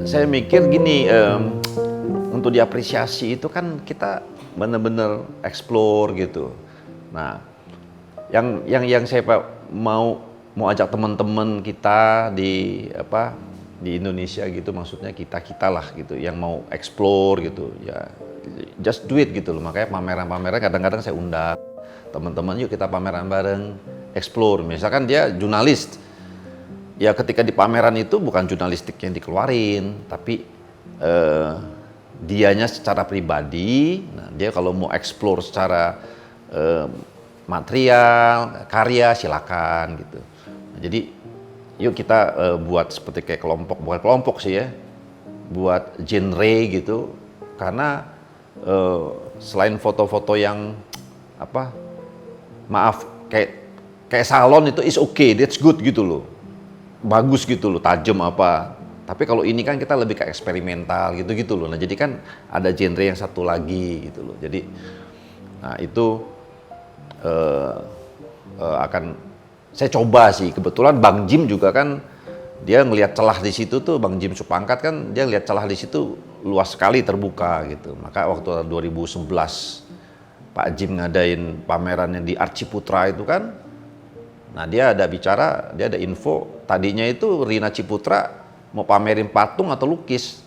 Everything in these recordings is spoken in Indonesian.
Saya mikir gini, untuk diapresiasi itu kan kita benar-benar explore gitu. Nah, yang saya mau ajak teman-teman kita di Indonesia gitu, maksudnya kita lah gitu, yang mau explore gitu, ya just do it gitu loh. Makanya pameran-pameran kadang-kadang saya undang teman-teman, yuk kita pameran bareng, explore. Misalkan dia jurnalis, ya ketika di pameran itu bukan jurnalistik yang dikeluarin, tapi dianya secara pribadi. Nah, dia kalau mau explore secara material, karya, silakan gitu. Nah, jadi yuk kita buat seperti kayak kelompok, bukan kelompok sih ya, buat genre gitu. Karena selain foto-foto yang kayak salon itu is okay, that's good gitu loh. Bagus gitu loh, tajam apa. Tapi kalau ini kan kita lebih ke eksperimental gitu-gitu loh. Nah, jadi kan ada genre yang satu lagi gitu loh. Jadi, nah itu akan saya coba sih. Kebetulan Bang Jim juga kan dia ngelihat celah di situ tuh, Bang Jim Supangkat kan dia ngelihat celah di situ luas sekali, terbuka gitu. Maka waktu 2011 Pak Jim ngadain pamerannya di Art Ciputra itu kan, nah dia ada bicara, dia ada info, tadinya itu Rina Ciputra mau pamerin patung atau lukis.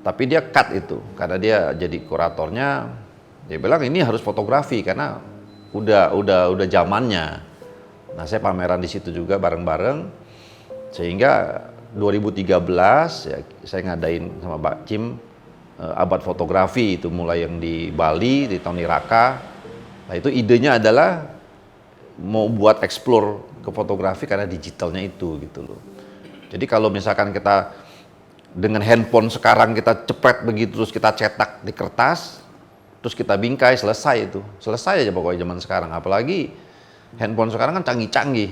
Tapi dia cut itu, karena dia jadi kuratornya, dia bilang ini harus fotografi karena udah zamannya. Nah, saya pameran di situ juga bareng-bareng, sehingga 2013 ya, saya ngadain sama Pak Jim abad fotografi itu, mulai yang di Bali, di Tony Raka. Nah, itu idenya adalah mau buat explore ke fotografi karena digitalnya itu gitu loh. Jadi kalau misalkan kita dengan handphone sekarang kita cepet begitu, terus kita cetak di kertas, terus kita bingkai, selesai itu. Selesai aja pokoknya zaman sekarang. Apalagi handphone sekarang kan canggih-canggih.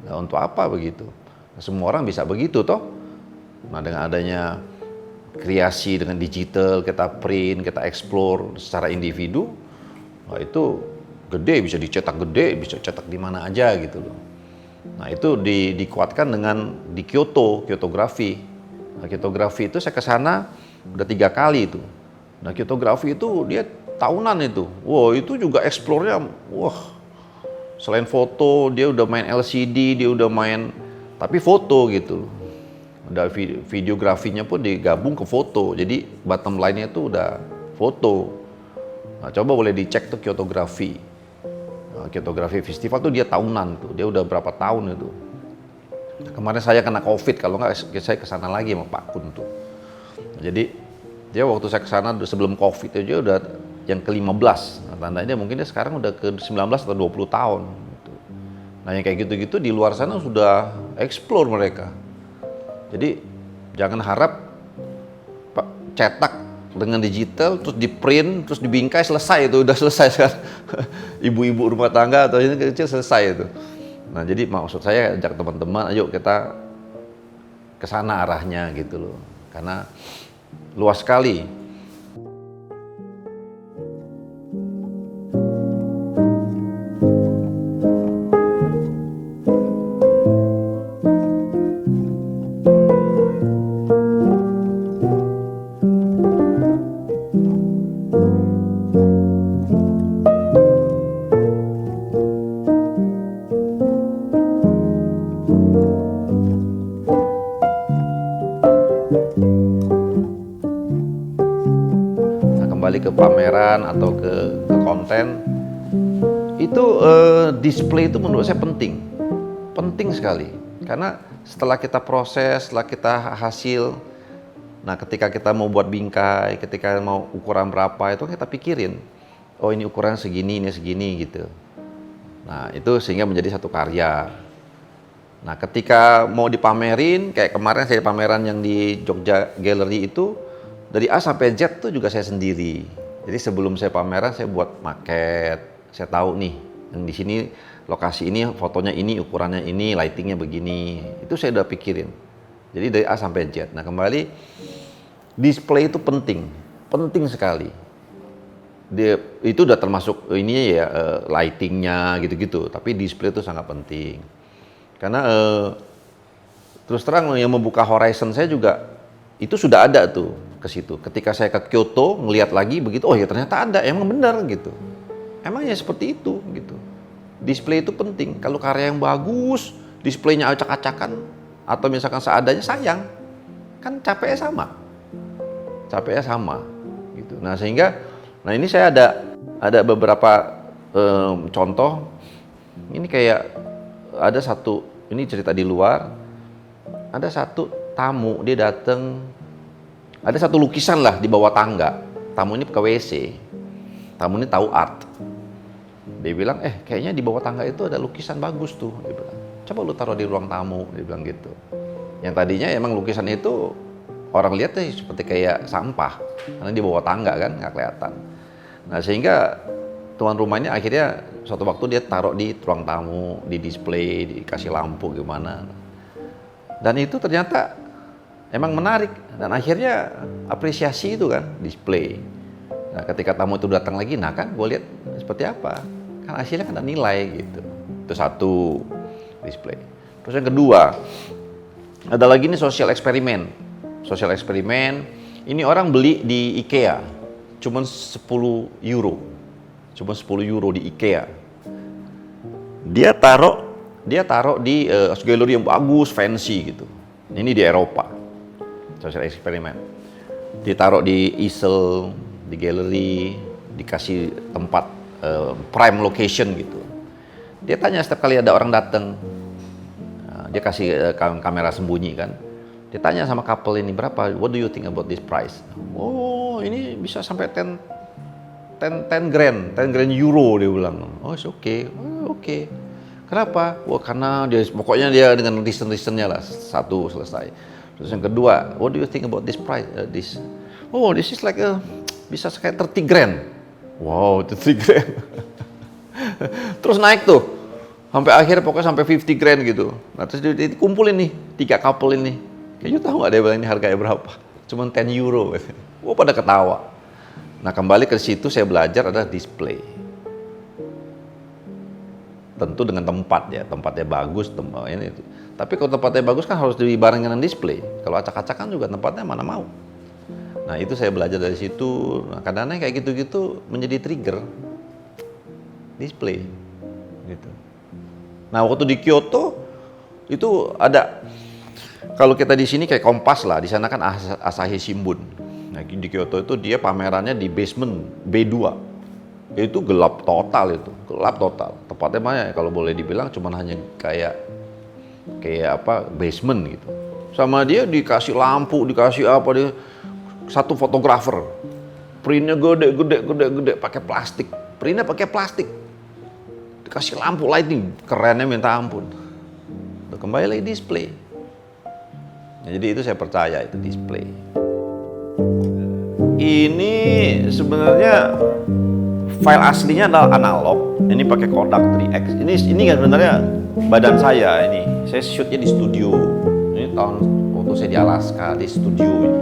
Nah, untuk apa begitu? Nah, semua orang bisa begitu toh. Nah, dengan adanya kreasi dengan digital, kita print, kita explore secara individu, nah itu gede, bisa dicetak gede, bisa cetak di mana aja gitu loh. Nah, itu dikuatkan dengan di Kyoto, Kyotografi. Nah, Kyotografi itu saya ke sana udah 3 kali itu. Nah, Kyotografi itu dia tahunan itu. Wow, itu juga explore-nya, wah. Selain foto, dia udah main LCD, dia udah main tapi foto gitu. Udah videografinya pun digabung ke foto. Jadi bottom line-nya itu udah foto. Nah, coba boleh dicek tuh Kyotografi. Nah, Kyotografi Festival tuh dia tahunan tuh. Dia udah berapa tahun itu. Kemarin saya kena COVID, kalau nggak saya kesana lagi sama Pak Kun tuh. Jadi dia waktu saya kesana sebelum COVID aja udah yang ke-15. Nah, tandanya mungkin dia sekarang udah ke-19 atau 20 tahun. Gitu. Nah, yang kayak gitu-gitu di luar sana sudah explore mereka. Jadi jangan harap cetak dengan digital, terus di print, terus dibingkai, selesai itu, udah selesai kan. Ibu-ibu rumah tangga atau ini kecil selesai itu. Nah, jadi maksud saya ajak teman-teman, ayo kita ke sana arahnya gitu loh. Karena luas sekali. Kembali ke pameran atau ke konten itu, display itu menurut saya penting sekali, karena setelah kita proses, setelah kita hasil, Nah, ketika kita mau buat bingkai, ketika mau ukuran berapa, itu kita pikirin. Oh, ini ukuran segini, ini segini gitu. Nah, itu sehingga menjadi satu karya. Nah, ketika mau dipamerin, kayak kemarin saya pameran yang di Jogja Gallery itu, dari A sampai Z tuh juga saya sendiri. Jadi sebelum saya pameran, saya buat maket. Saya tahu nih, yang di sini lokasi ini, fotonya ini, ukurannya ini, lightingnya begini. Itu saya udah pikirin. Jadi dari A sampai Z. Nah, kembali, display itu penting. Penting sekali. Itu udah termasuk ini ya, lightingnya gitu-gitu. Tapi display itu sangat penting. Karena terus terang yang membuka horizon saya juga, itu sudah ada tuh ke situ. Ketika saya ke Kyoto, ngelihat lagi begitu, oh ya ternyata ada, emang benar gitu. Emang ya seperti itu gitu. Display itu penting. Kalau karya yang bagus, displaynya acak-acakan, atau misalkan seadanya, sayang. Kan capeknya sama gitu. Nah, sehingga ini saya ada beberapa contoh. Ini kayak ada satu, ini cerita di luar. Ada satu tamu, dia datang, ada satu lukisan lah di bawah tangga. Tamu ini ke WC. Tamu ini tahu art. Dia bilang, kayaknya di bawah tangga itu ada lukisan bagus tuh. Dia bilang, coba lu taruh di ruang tamu. Dia bilang gitu. Yang tadinya emang lukisan itu orang lihat seperti kayak sampah, karena di bawah tangga kan, nggak kelihatan. Nah, sehingga tuan rumah ini akhirnya suatu waktu dia taruh di ruang tamu, di display, dikasih lampu gimana. Dan itu ternyata emang menarik, dan akhirnya apresiasi itu kan, display. Nah, ketika tamu itu datang lagi, nah kan gue lihat seperti apa, kan hasilnya kan ada nilai gitu. Itu satu, display. Terus yang kedua, ada lagi nih social eksperimen. Social eksperimen, ini orang beli di IKEA, cuma 10 euro. Cuma 10 euro di IKEA. Dia taruh di gallery yang bagus, fancy gitu. Ini di Eropa. Social eksperimen. Ditaruh di easel, di gallery, dikasih tempat prime location gitu. Dia tanya setiap kali ada orang datang, dia kasih kamera sembunyi kan. Dia tanya sama couple ini, berapa? What do you think about this price? Oh, ini bisa sampai 10 grand euro, dia bilang. Oh, it's okay. Oh, okay. Kenapa? Wah, karena pokoknya dia dengan reason-reasonnya lah. Satu, selesai. Terus yang kedua, what do you think about this price? Oh, this is like bisa kayak 30 grand. Wow, 30 grand. Terus naik tuh. Sampai akhir pokoknya sampai 50 grand gitu. Nah, terus dikumpulin nih, 3 couple ini. Kayaknya tahu nggak dia bilang ini harganya berapa? Cuma 10 euro. Wah, pada ketawa. Nah, kembali ke situ saya belajar adalah display. Tentu dengan tempat ya, tempatnya bagus, ini itu. Tapi kalau tempatnya bagus kan harus dibarengin dengan display. Kalau acak-acakan juga tempatnya mana mau. Nah, itu saya belajar dari situ. Nah, kadang-kadang kayak gitu-gitu menjadi trigger display gitu. Nah, waktu di Kyoto itu ada, kalau kita di sini kayak Kompas lah, di sana kan Asahi Shimbun. Nah, di Kyoto itu dia pamerannya di basement B2. Itu gelap total itu, gelap total. Tepatnya mana ya, kalau boleh dibilang cuman hanya kayak basement gitu. Sama dia dikasih lampu, dikasih apa, dia satu fotografer. Printnya gede pakai plastik. Printnya pakai plastik. Dikasih lampu lighting, kerennya minta ampun. Udah kembali lagi display. Nah, jadi itu saya percaya itu display. Ini sebenarnya file aslinya adalah analog. Ini pakai Kodak 3X. Ini kan sebenarnya badan saya ini. Saya shootnya di studio. Ini tahun waktu saya di Alaska di studio ini.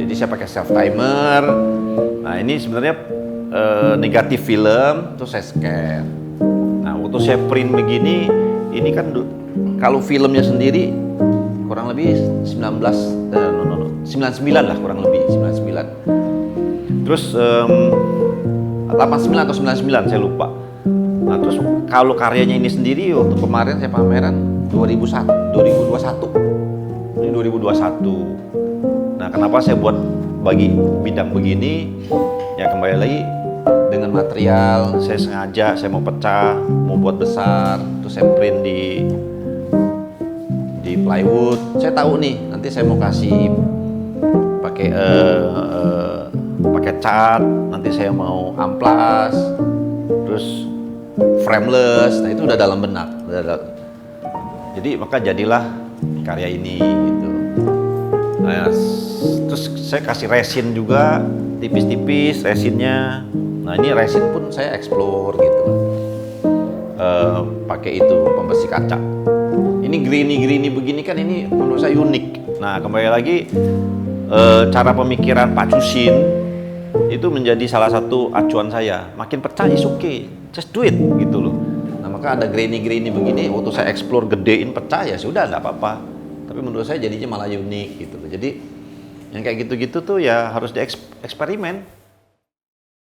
Jadi saya pakai self timer. Nah, ini sebenarnya negatif film, terus saya scan. Nah, waktu saya print begini, ini kan kalau filmnya sendiri kurang lebih 99 lah, kurang lebih 99. Terus 89 atau 99 saya lupa. Nah, terus kalau karyanya ini sendiri waktu kemarin saya pameran 2021. Ini 2021. Nah, kenapa saya buat bagi bidang begini? Ya kembali lagi dengan material saya sengaja, saya mau pecah, mau buat besar, terus saya print di plywood. Saya tahu nih, nanti saya mau kasih pakai cat, nanti saya mau amplas, terus frameless. Nah itu udah dalam benak. Jadi maka jadilah karya ini gitu. Nah, terus saya kasih resin juga, tipis-tipis resinnya. Nah ini resin pun saya explore gitu. Pakai itu pembersih kaca. Ini greeny begini kan, ini menurut saya unik. Nah kembali lagi cara pemikiran Pak Cusin itu menjadi salah satu acuan saya. Makin pecah is okay, just do it gitu loh. Nah maka ada greeny begini, waktu saya explore gedein pecah ya sudah nggak apa-apa. Tapi menurut saya jadinya malah unik gitu loh. Jadi yang kayak gitu-gitu tuh ya harus dieksperimen.